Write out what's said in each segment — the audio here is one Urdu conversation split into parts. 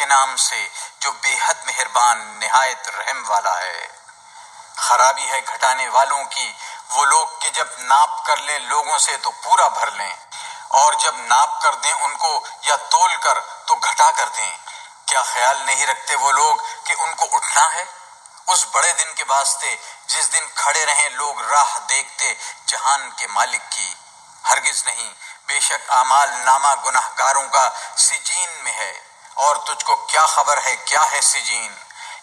کے نام سے جو بے حد مہربان نہایت رحم والا ہے۔ خرابی ہے گھٹانے والوں کی وہ لوگ کہ جب ناپ کر لیں لوگوں سے تو پورا بھر لیں، اور جب ناپ کر دیں ان کو یا تول کر تو گھٹا کر دیں۔ کیا خیال نہیں رکھتے وہ لوگ کہ ان کو اٹھنا ہے اس بڑے دن کے واسطے جس دن کھڑے رہیں لوگ راہ دیکھتے جہان کے مالک کی؟ ہرگز نہیں، بے شک اعمال نامہ گناہ گاروں کا سجین میں ہے، اور تجھ کو کیا خبر ہے کیا ہے سجین؟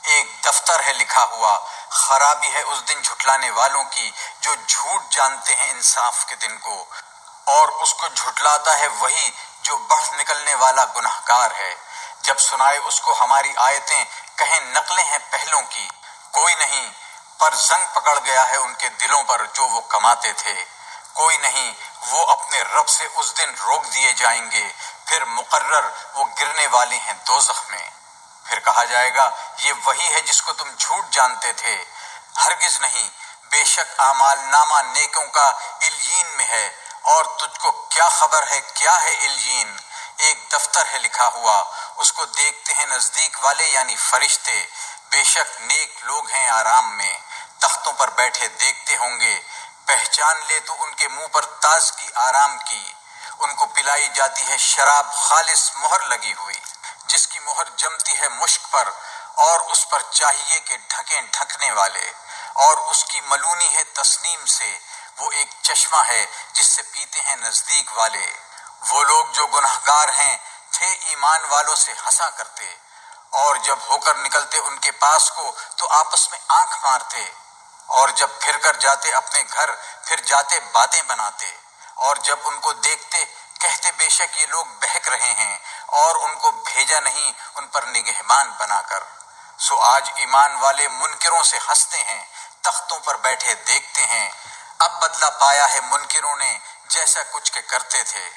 ایک دفتر ہے لکھا ہوا۔ خرابی ہے اس دن جھٹلانے والوں کی جو جھوٹ جانتے ہیں انصاف کے دن کو، اور اس کو جھٹلاتا ہے وہی جو بڑھ نکلنے والا گناہ گار ہے۔ جب سنائے اس کو ہماری آیتیں کہیں نقلیں ہیں پہلوں کی، کوئی نہیں، پر زنگ پکڑ گیا ہے ان کے دلوں پر جو وہ کماتے تھے۔ کوئی نہیں، وہ اپنے رب سے اس دن روک دیے جائیں گے، پھر مقرر وہ گرنے والے ہیں دوزخ میں۔ پھر کہا جائے گا یہ وہی ہے جس کو تم جھوٹ جانتے تھے۔ ہرگز نہیں، بے شک اعمال نامہ نیکوں کا علیین میں ہے، اور تجھ کو کیا خبر ہے کیا ہے علیین؟ ایک دفتر ہے لکھا ہوا، اس کو دیکھتے ہیں نزدیک والے یعنی فرشتے، بے شک نیک لوگ ہیں آرام میں، تختوں پر بیٹھے دیکھتے ہوں گے۔ پہچان لے تو ان کے منہ پر تازگی آرام کی، ان کو پلائی جاتی ہے شراب خالص مہر لگی ہوئی، جس کی مہر جمتی ہے مشک پر، اور اس پر چاہیے کہ ڈھکیں ڈھکنے والے، اور اس کی ملونی ہے تسنیم سے، وہ ایک چشمہ ہے جس سے پیتے ہیں نزدیک والے۔ وہ لوگ جو گناہ گار ہیں تھے ایمان والوں سے ہنسا کرتے، اور جب ہو کر نکلتے ان کے پاس کو تو آپس میں آنکھ مارتے، اور جب پھر کر جاتے اپنے گھر پھر جاتے باتیں بناتے، اور جب ان کو دیکھتے کہتے بے شک یہ لوگ بہک رہے ہیں، اور ان کو بھیجا نہیں ان پر نگہبان بنا کر۔ سو آج ایمان والے منکروں سے ہنستے ہیں، تختوں پر بیٹھے دیکھتے ہیں۔ اب بدلہ پایا ہے منکروں نے جیسا کچھ کہ کرتے تھے۔